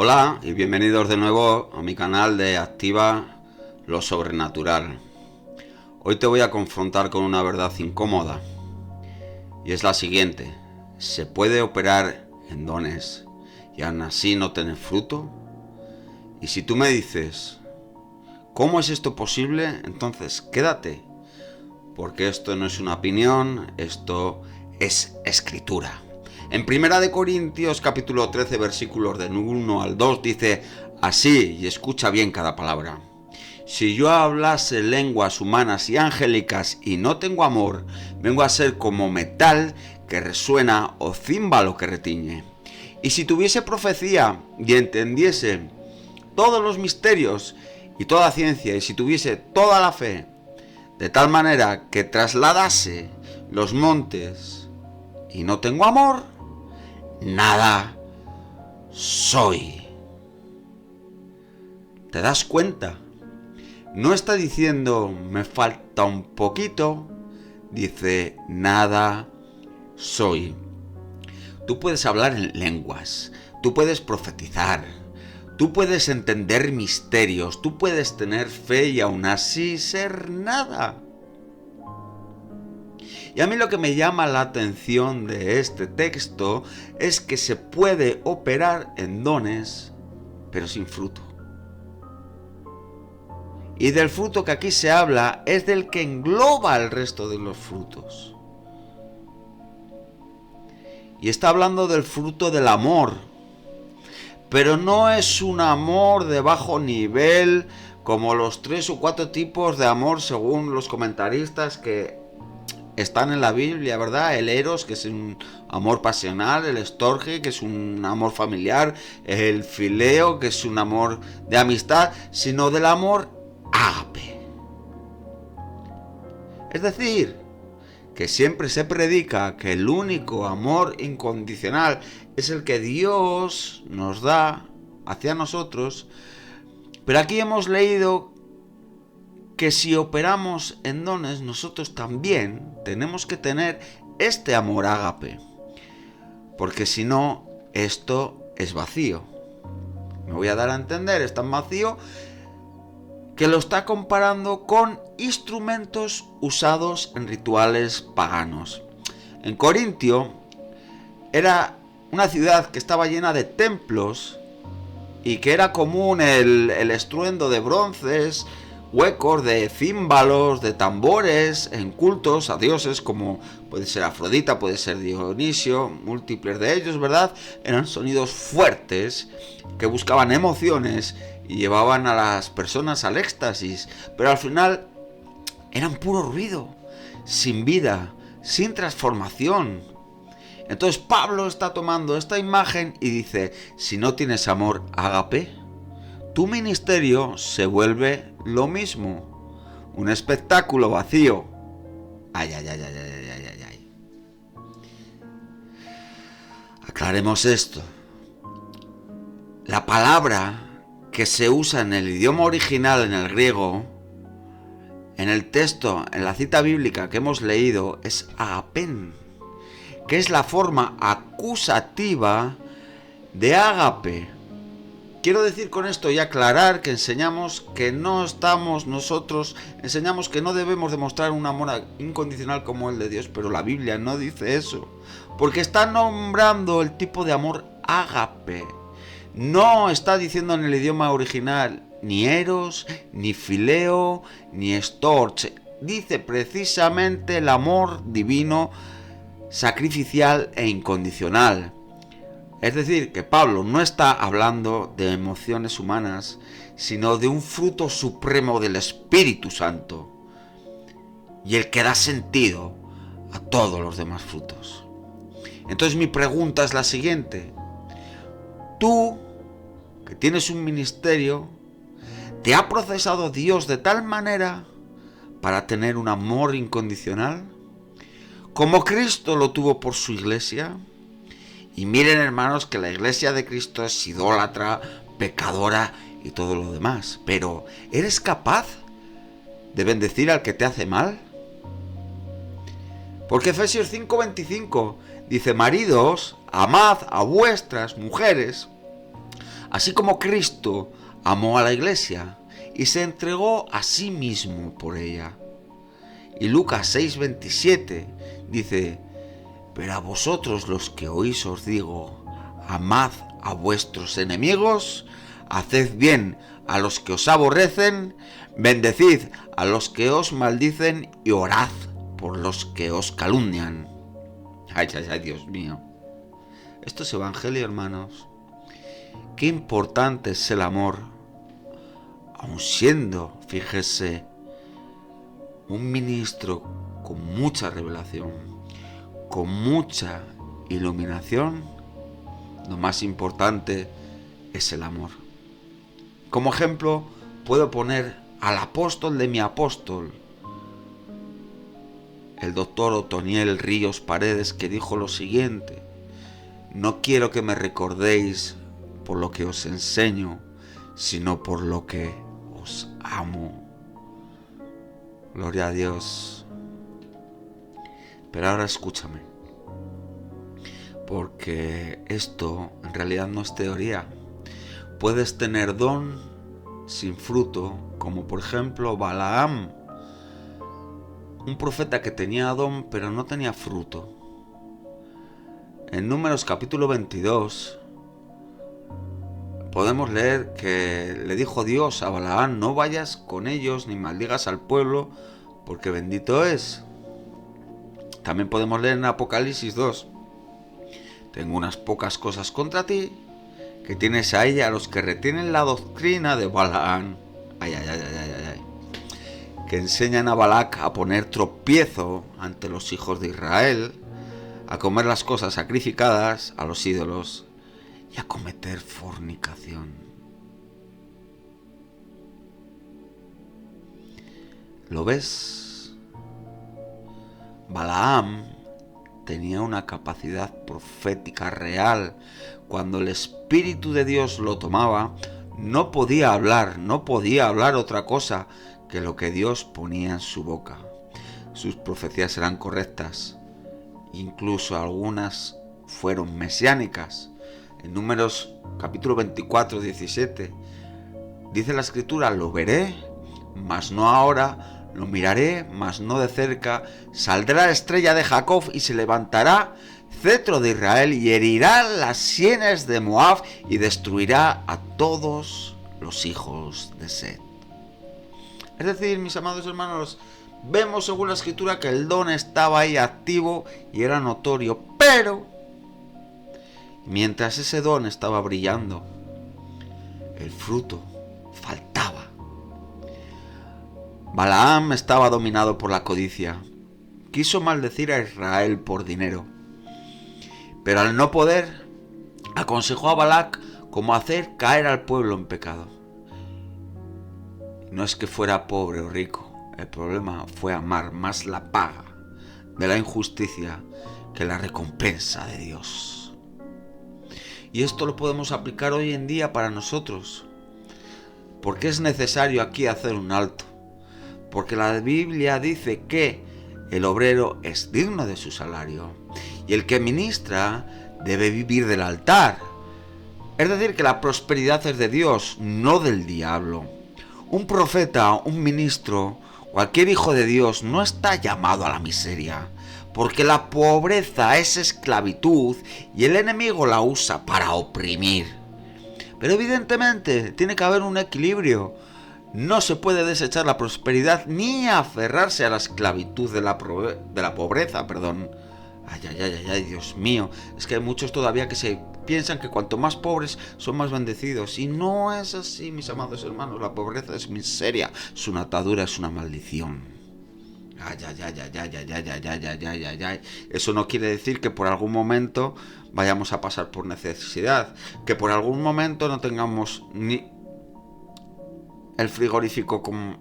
Hola y bienvenidos de nuevo a mi canal de Activa lo Sobrenatural. Hoy te voy a confrontar con una verdad incómoda y es la siguiente: ¿se puede operar en dones y aún así no tener fruto? Y si tú me dices ¿cómo es esto posible?, entonces quédate, porque esto no es una opinión, esto es escritura. En 1 Corintios capítulo 13 versículos del 1 al 2 dice así, y escucha bien cada palabra: si yo hablase lenguas humanas y angélicas y no tengo amor, vengo a ser como metal que resuena o címbalo que retiñe. Y si tuviese profecía y entendiese todos los misterios y toda ciencia, y si tuviese toda la fe, de tal manera que trasladase los montes, y no tengo amor, nada soy. ¿Te das cuenta? No está diciendo me falta un poquito, dice nada soy. Tú puedes hablar en lenguas, tú puedes profetizar, tú puedes entender misterios, tú puedes tener fe y aún así ser nada. Y a mí lo que me llama la atención de este texto es que se puede operar en dones, pero sin fruto. Y del fruto que aquí se habla es del que engloba el resto de los frutos. Y está hablando del fruto del amor. Pero no es un amor de bajo nivel como los 3 o 4 tipos de amor según los comentaristas que están en la Biblia, ¿verdad? El eros, que es un amor pasional; el estorge, que es un amor familiar; el fileo, que es un amor de amistad, sino del amor ágape. Es decir, que siempre se predica que el único amor incondicional es el que Dios nos da hacia nosotros, pero aquí hemos leído que si operamos en dones, nosotros también tenemos que tener este amor ágape, porque si no, esto es vacío. Me voy a dar a entender, es tan vacío que lo está comparando con instrumentos usados en rituales paganos. En Corintio era una ciudad que estaba llena de templos y que era común el estruendo de bronces, huecos de címbalos, de tambores en cultos a dioses como puede ser Afrodita, puede ser Dionisio, múltiples de ellos, ¿verdad? Eran sonidos fuertes que buscaban emociones y llevaban a las personas al éxtasis, pero al final eran puro ruido, sin vida, sin transformación. Entonces Pablo está tomando esta imagen y dice: si no tienes amor ágape, tu ministerio se vuelve lo mismo, un espectáculo vacío. Ay. Aclaremos esto. La palabra que se usa en el idioma original, en el griego, en el texto, en la cita bíblica que hemos leído, es agapen, que es la forma acusativa de ágape. Quiero decir con esto y aclarar que enseñamos que no debemos demostrar un amor incondicional como el de Dios, pero la Biblia no dice eso, porque está nombrando el tipo de amor ágape. No está diciendo en el idioma original ni eros, ni fileo, ni storge. Dice precisamente el amor divino, sacrificial e incondicional. Es decir, que Pablo no está hablando de emociones humanas, sino de un fruto supremo del Espíritu Santo, y el que da sentido a todos los demás frutos. Entonces mi pregunta es la siguiente: tú, que tienes un ministerio, ¿te ha procesado Dios de tal manera para tener un amor incondicional, como Cristo lo tuvo por su iglesia? Y miren, hermanos, que la iglesia de Cristo es idólatra, pecadora y todo lo demás. Pero, ¿eres capaz de bendecir al que te hace mal? Porque Efesios 5:25 dice: maridos, amad a vuestras mujeres, así como Cristo amó a la iglesia y se entregó a sí mismo por ella. Y Lucas 6:27 dice: pero a vosotros los que oís os digo, amad a vuestros enemigos, haced bien a los que os aborrecen, bendecid a los que os maldicen y orad por los que os calumnian. Ay, ay, ay, Dios mío. Esto es evangelio, hermanos. Qué importante es el amor, aun siendo, fíjese, un ministro con mucha revelación, con mucha iluminación. Lo más importante es el amor. Como ejemplo, puedo poner al apóstol de mi apóstol, el doctor Otoniel Ríos Paredes, que dijo lo siguiente: no quiero que me recordéis por lo que os enseño, sino por lo que os amo. Gloria a Dios. Pero ahora escúchame, porque esto en realidad no es teoría. Puedes tener don sin fruto, como por ejemplo Balaam, un profeta que tenía don pero no tenía fruto. En Números capítulo 22 podemos leer que le dijo Dios a Balaam: no vayas con ellos ni maldigas al pueblo, porque bendito es. También podemos leer en Apocalipsis 2: tengo unas pocas cosas contra ti, que tienes a ella a los que retienen la doctrina de Balaam. Ay, ay, ay, ay, ay, ay. Que enseñan a Balac a poner tropiezo ante los hijos de Israel, a comer las cosas sacrificadas a los ídolos y a cometer fornicación. ¿Lo ves? Balaam tenía una capacidad profética real. Cuando el Espíritu de Dios lo tomaba, no podía hablar otra cosa que lo que Dios ponía en su boca. Sus profecías eran correctas, incluso algunas fueron mesiánicas. En Números capítulo 24, 17, dice la Escritura: lo veré, mas no ahora, lo miraré, mas no de cerca, saldrá la estrella de Jacob y se levantará cetro de Israel y herirá las sienes de Moab y destruirá a todos los hijos de Set. Es decir, mis amados hermanos, vemos según la Escritura que el don estaba ahí activo y era notorio, pero mientras ese don estaba brillando, el fruto faltaba. Balaam estaba dominado por la codicia. Quiso maldecir a Israel por dinero, pero al no poder, aconsejó a Balac cómo hacer caer al pueblo en pecado. No es que fuera pobre o rico, el problema fue amar más la paga de la injusticia que la recompensa de Dios. Y esto lo podemos aplicar hoy en día para nosotros, porque es necesario aquí hacer un alto, porque la Biblia dice que el obrero es digno de su salario y el que ministra debe vivir del altar. Es decir, que la prosperidad es de Dios, no del diablo. Un profeta, un ministro, cualquier hijo de Dios no está llamado a la miseria, porque la pobreza es esclavitud y el enemigo la usa para oprimir. Pero evidentemente tiene que haber un equilibrio. No se puede desechar la prosperidad ni aferrarse a la esclavitud de la pobreza. Ay, ay, ay, ay, Dios mío. Es que hay muchos todavía que se piensan que cuanto más pobres son más bendecidos. Y no es así, mis amados hermanos. La pobreza es miseria. Su atadura es una maldición. Ay, ay, ay, ay, ay, ay, ay, ay, ay, ay, ay, ay. Eso no quiere decir que por algún momento vayamos a pasar por necesidad. Que por algún momento no tengamos ni el frigorífico con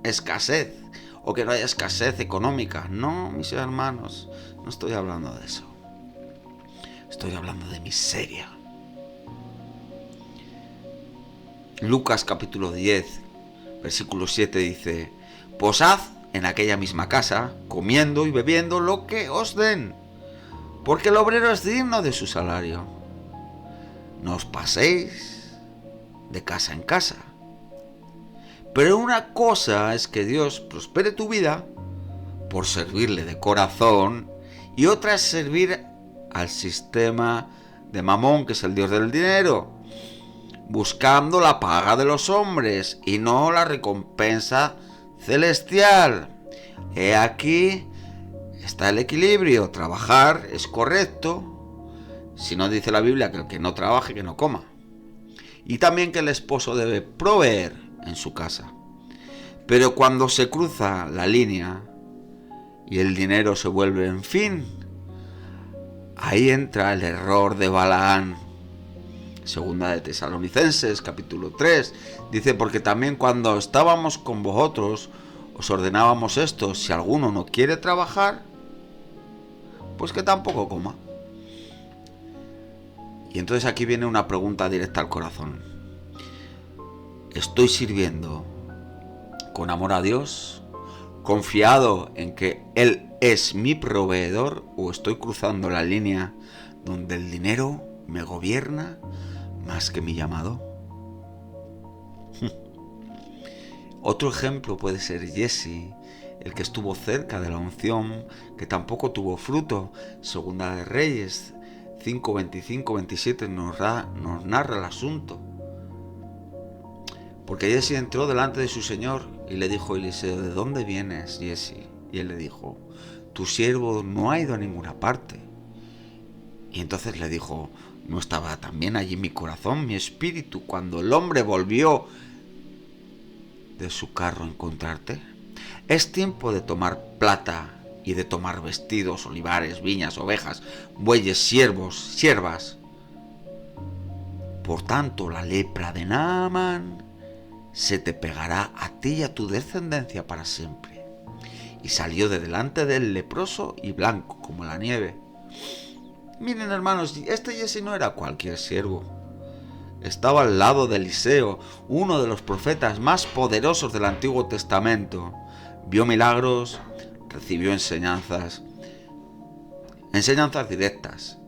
escasez. O que no haya escasez económica. No, mis hermanos. No estoy hablando de eso. Estoy hablando de miseria. Lucas capítulo 10, versículo 7 dice: posad en aquella misma casa, comiendo y bebiendo lo que os den, porque el obrero es digno de su salario. No os paséis de casa en casa. Pero una cosa es que Dios prospere tu vida por servirle de corazón, y otra es servir al sistema de Mamón, que es el Dios del dinero, buscando la paga de los hombres y no la recompensa celestial. He aquí está el equilibrio. Trabajar es correcto, si no dice la Biblia que el que no trabaje, que no coma. Y también que el esposo debe proveer en su casa. Pero cuando se cruza la línea y el dinero se vuelve en fin, ahí entra el error de Balaán. Segunda de Tesalonicenses, capítulo 3, dice: porque también cuando estábamos con vosotros os ordenábamos esto: si alguno no quiere trabajar, pues que tampoco coma. Y entonces aquí viene una pregunta directa al corazón. ¿Estoy sirviendo con amor a Dios, confiado en que Él es mi proveedor, o estoy cruzando la línea donde el dinero me gobierna más que mi llamado? Otro ejemplo puede ser Jesse, el que estuvo cerca de la unción, que tampoco tuvo fruto. Segunda de Reyes 5, 25, 27 nos narra el asunto. Porque Jesse entró delante de su señor y le dijo a Eliseo: ¿de dónde vienes, Jesse? Y él le dijo: tu siervo no ha ido a ninguna parte. Y entonces le dijo: ¿no estaba también allí mi corazón, mi espíritu, cuando el hombre volvió de su carro a encontrarte? Es tiempo de tomar plata y de tomar vestidos, olivares, viñas, ovejas, bueyes, siervos, siervas. Por tanto, la lepra de Naamán se te pegará a ti y a tu descendencia para siempre. Y salió de delante del leproso y blanco como la nieve. Miren, hermanos, este Jesse no era cualquier siervo. Estaba al lado de Eliseo, uno de los profetas más poderosos del Antiguo Testamento. Vio milagros, recibió enseñanzas directas,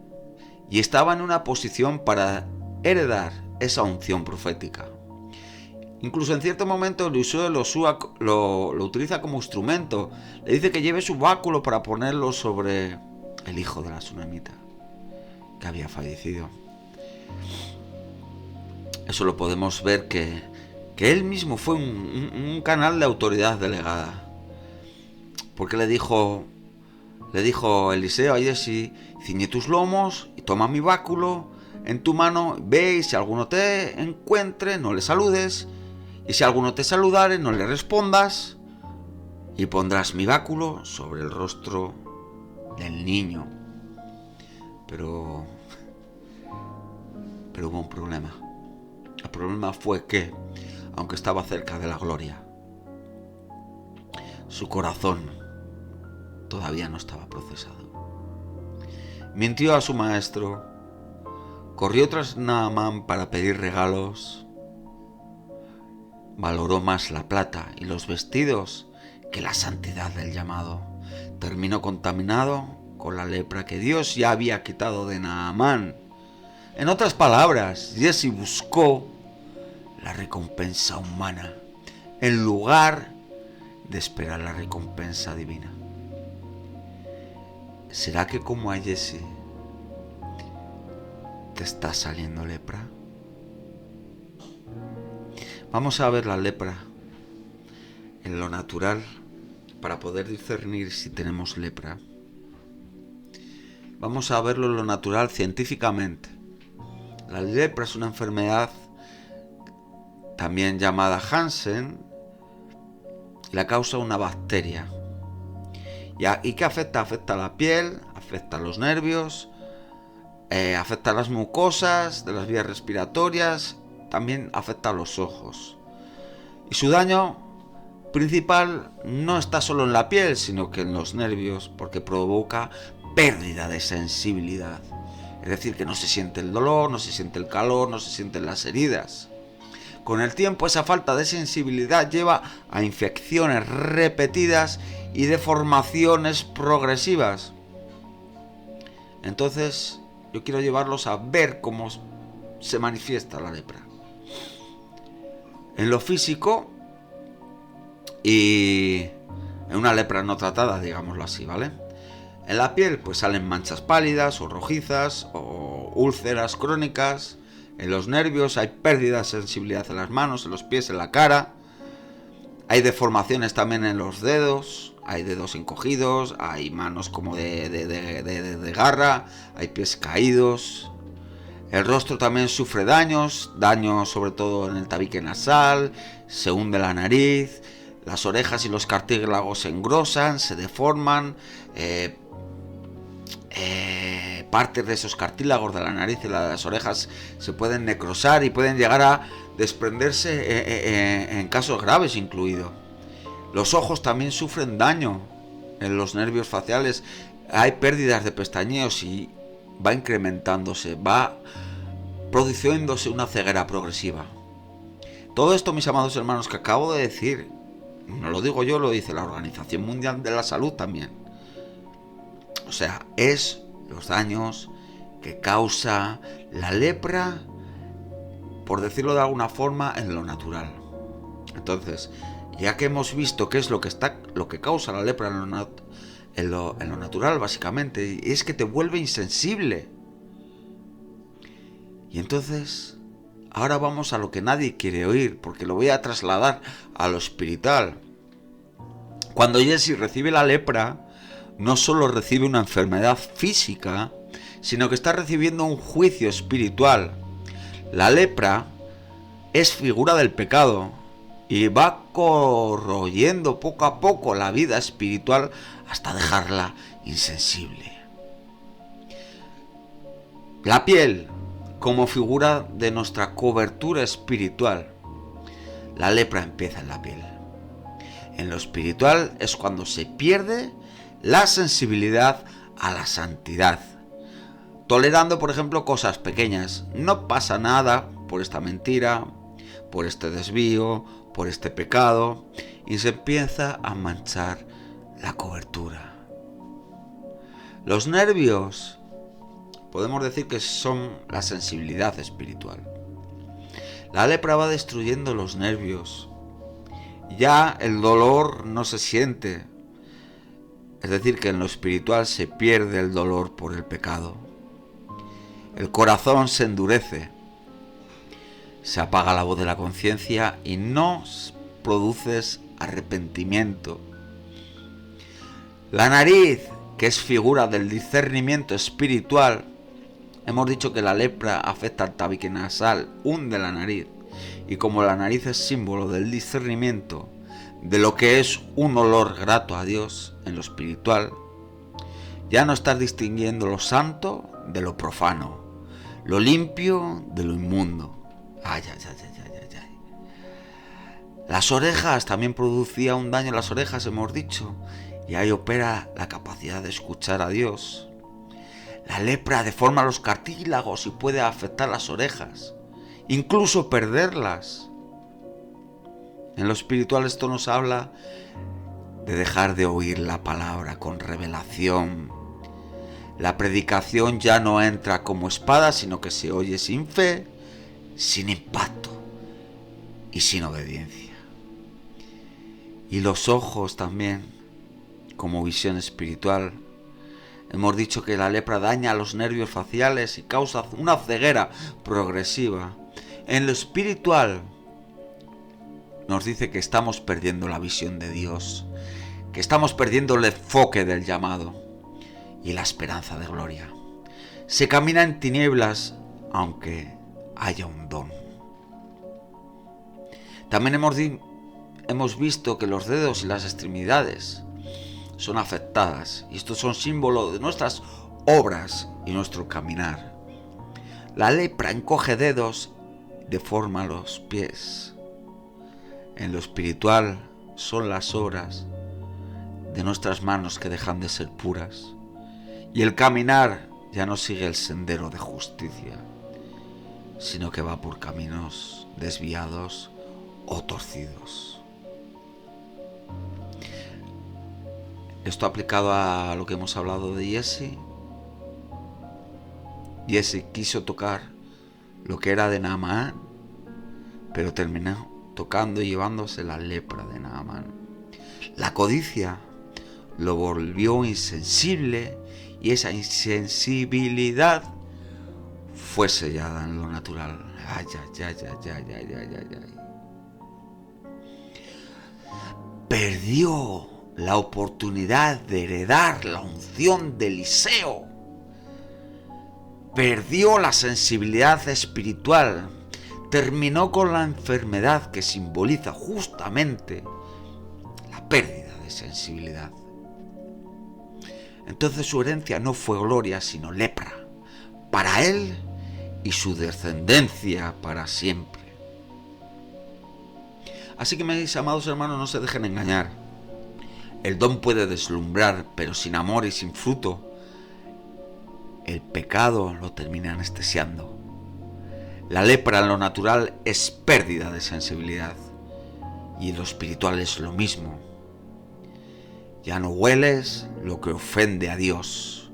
y estaba en una posición para heredar esa unción profética. Incluso en cierto momento Eliseo lo utiliza como instrumento. Le dice que lleve su báculo para ponerlo sobre el hijo de la tsunamita que había fallecido. Eso lo podemos ver que él mismo fue un canal de autoridad delegada. Porque le dijo Eliseo a Jesse: ciñe tus lomos y toma mi báculo en tu mano, ve, y si alguno te encuentre, no le saludes, y si alguno te saludare, no le respondas, y pondrás mi báculo sobre el rostro del niño. Pero hubo un problema. El problema fue que, aunque estaba cerca de la gloria, su corazón todavía no estaba procesado. Mintió a su maestro, corrió tras Naamán para pedir regalos, valoró más la plata y los vestidos que la santidad del llamado. Terminó contaminado con la lepra que Dios ya había quitado de Naamán. En otras palabras, Jesse buscó la recompensa humana en lugar de esperar la recompensa divina. ¿Será que como a Jesse te está saliendo lepra? Vamos a ver la lepra en lo natural para poder discernir si tenemos lepra. Vamos a verlo en lo natural científicamente. La lepra es una enfermedad también llamada Hansen. La causa una bacteria. ¿Y qué afecta? Afecta a la piel, afecta a los nervios, afecta a las mucosas de las vías respiratorias, también afecta a los ojos. Y su daño principal no está solo en la piel, sino que en los nervios, porque provoca pérdida de sensibilidad. Es decir, que no se siente el dolor, no se siente el calor, no se sienten las heridas. Con el tiempo, esa falta de sensibilidad lleva a infecciones repetidas y deformaciones progresivas. Entonces, yo quiero llevarlos a ver cómo se manifiesta la lepra. en lo físico y en una lepra no tratada, digámoslo así, ¿vale? En la piel pues salen manchas pálidas o rojizas o úlceras crónicas. En los nervios hay pérdida de sensibilidad en las manos, en los pies, en la cara. Hay deformaciones también en los dedos. Hay dedos encogidos, hay manos como de garra, hay pies caídos. El rostro también sufre daños sobre todo en el tabique nasal, se hunde la nariz, las orejas y los cartílagos se engrosan, se deforman, partes de esos cartílagos de la nariz y las orejas se pueden necrosar y pueden llegar a desprenderse en casos graves incluido. Los ojos también sufren daño en los nervios faciales, hay pérdidas de pestañeos y va incrementándose, va produciéndose una ceguera progresiva. Todo esto, mis amados hermanos, que acabo de decir, no lo digo yo, lo dice la Organización Mundial de la Salud también. O sea, es los daños que causa la lepra, por decirlo de alguna forma, en lo natural. Entonces, ya que hemos visto qué es lo que causa la lepra en lo natural, básicamente, es que te vuelve insensible. Y entonces, ahora vamos a lo que nadie quiere oír, porque lo voy a trasladar a lo espiritual. Cuando Jesse recibe la lepra, no solo recibe una enfermedad física, sino que está recibiendo un juicio espiritual. La lepra es figura del pecado y va corroyendo poco a poco la vida espiritual hasta dejarla insensible. La piel como figura de nuestra cobertura espiritual. La lepra empieza en la piel. En lo espiritual es cuando se pierde la sensibilidad a la santidad. Tolerando, por ejemplo, cosas pequeñas. No pasa nada por esta mentira, por este desvío, por este pecado, y se empieza a manchar la cobertura. Los nervios, podemos decir que son la sensibilidad espiritual. La lepra va destruyendo los nervios. Ya el dolor no se siente. Es decir, que en lo espiritual se pierde el dolor por el pecado. El corazón se endurece. Se apaga la voz de la conciencia y no produces arrepentimiento. La nariz, que es figura del discernimiento espiritual, hemos dicho que la lepra afecta al tabique nasal, hunde la nariz, y como la nariz es símbolo del discernimiento, de lo que es un olor grato a Dios en lo espiritual, ya no estás distinguiendo lo santo de lo profano, lo limpio de lo inmundo. Ay. Las orejas, también producía un daño en las orejas, hemos dicho, y ahí opera la capacidad de escuchar a Dios. La lepra deforma los cartílagos y puede afectar las orejas, incluso perderlas. En lo espiritual esto nos habla de dejar de oír la palabra con revelación. La predicación ya no entra como espada, sino que se oye sin fe, sin impacto y sin obediencia. Y los ojos también, como visión espiritual. Hemos dicho que la lepra daña los nervios faciales y causa una ceguera progresiva. En lo espiritual nos dice que estamos perdiendo la visión de Dios, que estamos perdiendo el enfoque del llamado y la esperanza de gloria. Se camina en tinieblas aunque haya un don. También hemos visto que los dedos y las extremidades son afectadas, y estos son símbolos de nuestras obras y nuestro caminar. La lepra encoge dedos, deforma los pies. En lo espiritual son las obras de nuestras manos que dejan de ser puras, y el caminar ya no sigue el sendero de justicia, sino que va por caminos desviados o torcidos. Esto aplicado a lo que hemos hablado de Jesse. Jesse quiso tocar lo que era de Naamán, pero terminó tocando y llevándose la lepra de Naamán. La codicia lo volvió insensible y esa insensibilidad fue sellada en lo natural. Ay, ay, ay, ay, ay, ay, ay, ay. Perdió la oportunidad de heredar la unción de Eliseo. Perdió la sensibilidad espiritual. Terminó con la enfermedad que simboliza justamente la pérdida de sensibilidad. Entonces su herencia no fue gloria, sino lepra, para él y su descendencia para siempre. Así que, mis amados hermanos, no se dejen engañar. El don puede deslumbrar, pero sin amor y sin fruto, el pecado lo termina anestesiando. La lepra en lo natural es pérdida de sensibilidad, y en lo espiritual es lo mismo. Ya no hueles lo que ofende a Dios,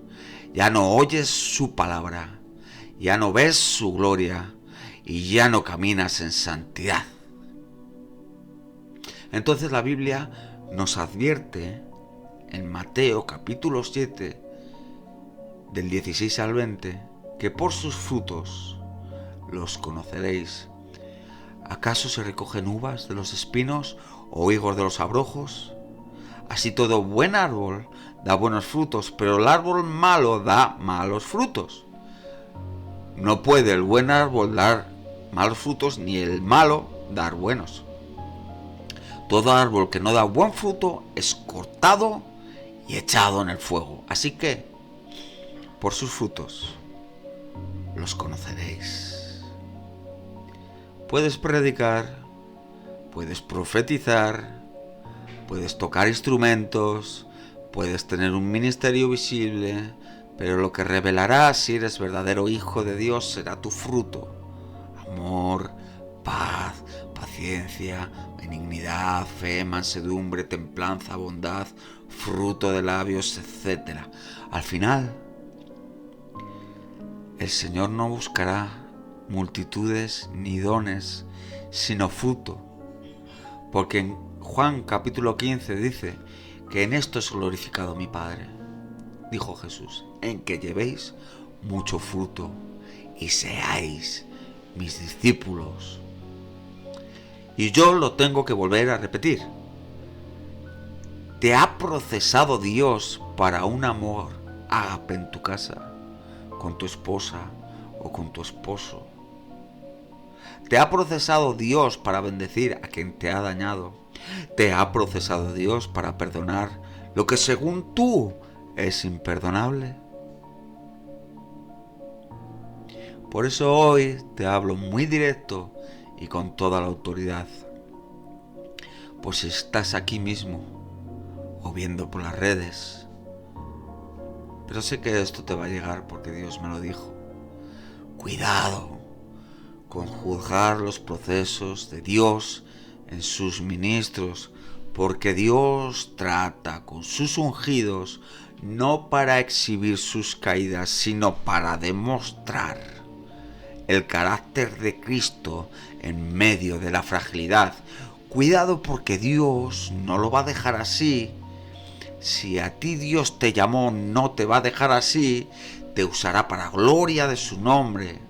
ya no oyes su palabra, ya no ves su gloria y ya no caminas en santidad. Entonces la Biblia nos advierte en Mateo capítulo 7, del 16 al 20, que por sus frutos los conoceréis. ¿Acaso se recogen uvas de los espinos o higos de los abrojos? Así todo buen árbol da buenos frutos, pero el árbol malo da malos frutos. No puede el buen árbol dar malos frutos, ni el malo dar buenos. Todo árbol que no da buen fruto es cortado y echado en el fuego. Así que, por sus frutos los conoceréis. Puedes predicar, puedes profetizar, puedes tocar instrumentos, puedes tener un ministerio visible, pero lo que revelará si eres verdadero hijo de Dios será tu fruto. Amor, paz, paciencia, benignidad, fe, mansedumbre, templanza, bondad, fruto de labios, etc. Al final, el Señor no buscará multitudes ni dones, sino fruto. Porque en Juan capítulo 15 dice que en esto es glorificado mi Padre, dijo Jesús, en que llevéis mucho fruto y seáis mis discípulos. Y yo lo tengo que volver a repetir. ¿Te ha procesado Dios para un amor ágape en tu casa, con tu esposa o con tu esposo? ¿Te ha procesado Dios para bendecir a quien te ha dañado? ¿Te ha procesado Dios para perdonar lo que según tú es imperdonable? Por eso hoy te hablo muy directo y con toda la autoridad. Pues si estás aquí mismo o viendo por las redes, pero sé que esto te va a llegar porque Dios me lo dijo. Cuidado con juzgar los procesos de Dios en sus ministros, porque Dios trata con sus ungidos no para exhibir sus caídas, sino para demostrar el carácter de Cristo en medio de la fragilidad. Cuidado, porque Dios no lo va a dejar así. Si a ti Dios te llamó, no te va a dejar así, te usará para gloria de su nombre.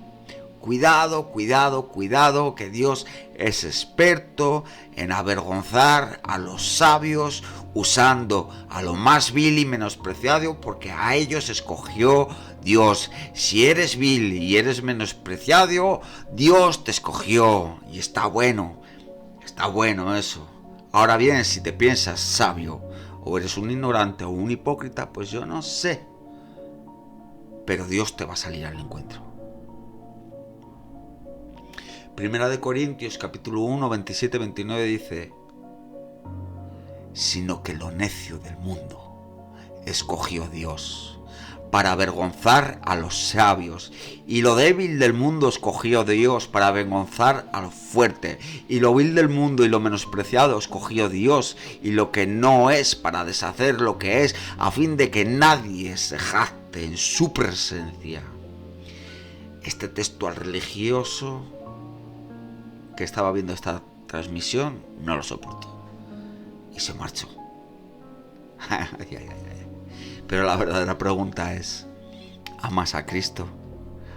Cuidado, cuidado, cuidado, que Dios es experto en avergonzar a los sabios, usando a lo más vil y menospreciado, porque a ellos escogió Dios. Si eres vil y eres menospreciado, Dios te escogió, y está bueno eso. Ahora bien, si te piensas sabio, o eres un ignorante o un hipócrita, pues yo no sé, pero Dios te va a salir al encuentro. Primera de Corintios capítulo 1, 27-29 dice: sino que lo necio del mundo escogió Dios para avergonzar a los sabios, y lo débil del mundo escogió Dios para avergonzar a lo fuerte, y lo vil del mundo y lo menospreciado escogió Dios, y lo que no es, para deshacer lo que es, a fin de que nadie se jacte en su presencia. Este texto al religioso que estaba viendo esta transmisión no lo soportó y se marchó. Pero la verdadera pregunta es, ¿amas a Cristo?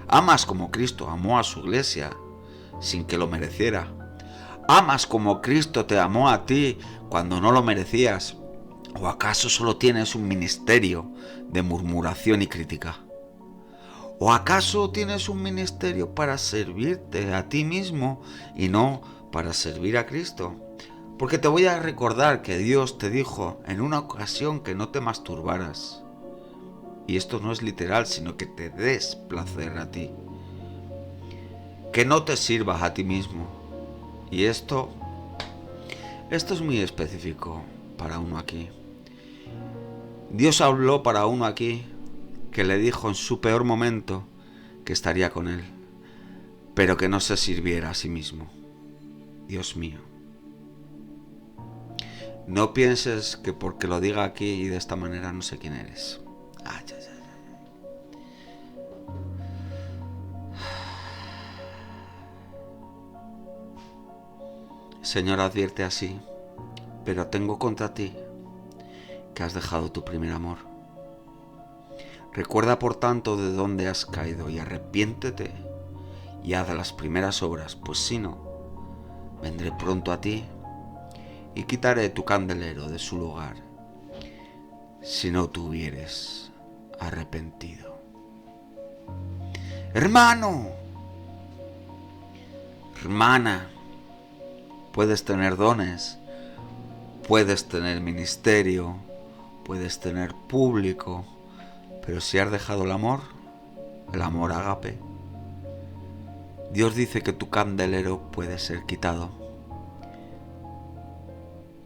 ¿Amas como Cristo amó a su iglesia sin que lo mereciera? ¿Amas como Cristo te amó a ti cuando no lo merecías? ¿O acaso solo tienes un ministerio de murmuración y crítica? ¿O acaso tienes un ministerio para servirte a ti mismo y no para servir a Cristo? Porque te voy a recordar que Dios te dijo en una ocasión que no te masturbaras. Y esto no es literal, sino que te des placer a ti. Que no te sirvas a ti mismo. Y esto es muy específico para uno aquí. Dios habló para uno aquí que le dijo en su peor momento que estaría con él, pero que no se sirviera a sí mismo. Dios mío. No pienses que porque lo diga aquí y de esta manera no sé quién eres. Ay, ay, ay. Señor, advierte así, pero tengo contra ti que has dejado tu primer amor. Recuerda por tanto de dónde has caído y arrepiéntete y haz las primeras obras, pues si no, vendré pronto a ti y quitaré tu candelero de su lugar si no te hubieres arrepentido. Hermano, hermana, puedes tener dones, puedes tener ministerio, puedes tener público, pero si has dejado el amor ágape, Dios dice que tu candelero puede ser quitado.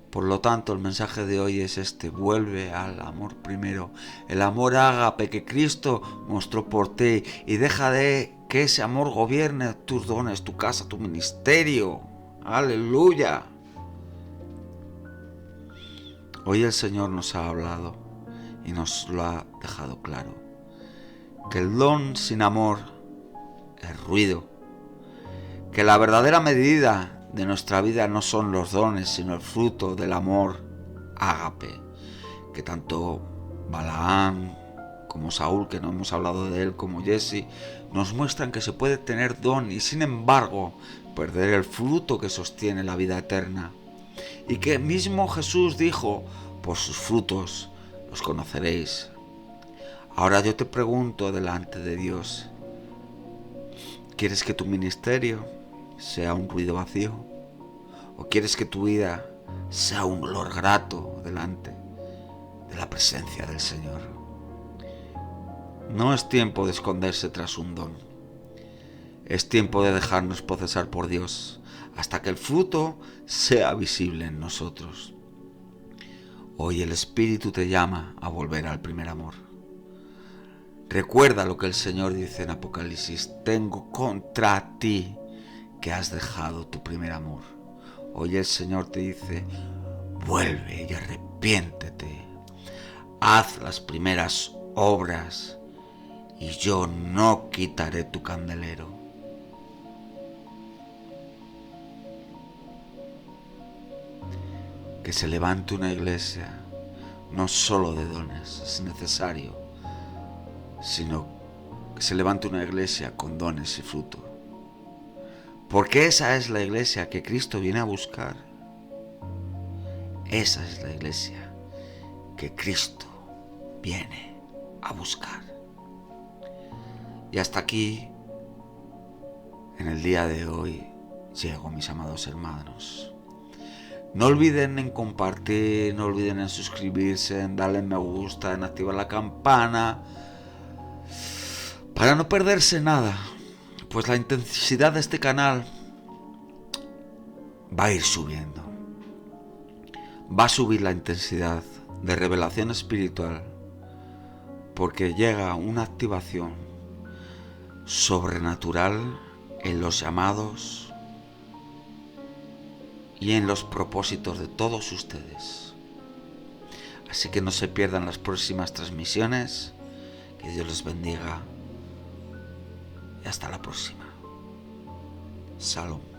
Por lo tanto, el mensaje de hoy es este: vuelve al amor primero, el amor ágape que Cristo mostró por ti, y deja de que ese amor gobierne tus dones, tu casa, tu ministerio. ¡Aleluya! Hoy el Señor nos ha hablado y nos lo ha dejado claro, que el don sin amor es ruido, que la verdadera medida de nuestra vida no son los dones, sino el fruto del amor ágape, que tanto Balaam como Saúl, que no hemos hablado de él, como Jesse, nos muestran que se puede tener don y sin embargo perder el fruto que sostiene la vida eterna. Y que mismo Jesús dijo: por sus frutos los conoceréis. Ahora yo te pregunto delante de Dios, ¿quieres que tu ministerio sea un ruido vacío? ¿O quieres que tu vida sea un olor grato delante de la presencia del Señor? No es tiempo de esconderse tras un don. Es tiempo de dejarnos procesar por Dios hasta que el fruto sea visible en nosotros. Hoy el Espíritu te llama a volver al primer amor. Recuerda lo que el Señor dice en Apocalipsis: tengo contra ti que has dejado tu primer amor. Hoy el Señor te dice: vuelve y arrepiéntete. Haz las primeras obras y yo no quitaré tu candelero. Que se levante una iglesia no solo de dones, es necesario, sino que se levante una iglesia con dones y fruto. Porque esa es la iglesia que Cristo viene a buscar. Esa es la iglesia que Cristo viene a buscar. Y hasta aquí, en el día de hoy, llego, mis amados hermanos. No olviden en compartir, no olviden en suscribirse, en darle me gusta, en activar la campana, para no perderse nada, pues la intensidad de este canal va a ir subiendo. Va a subir la intensidad de revelación espiritual, porque llega una activación sobrenatural en los llamados y en los propósitos de todos ustedes. Así que no se pierdan las próximas transmisiones. Que Dios les bendiga y hasta la próxima. Shalom.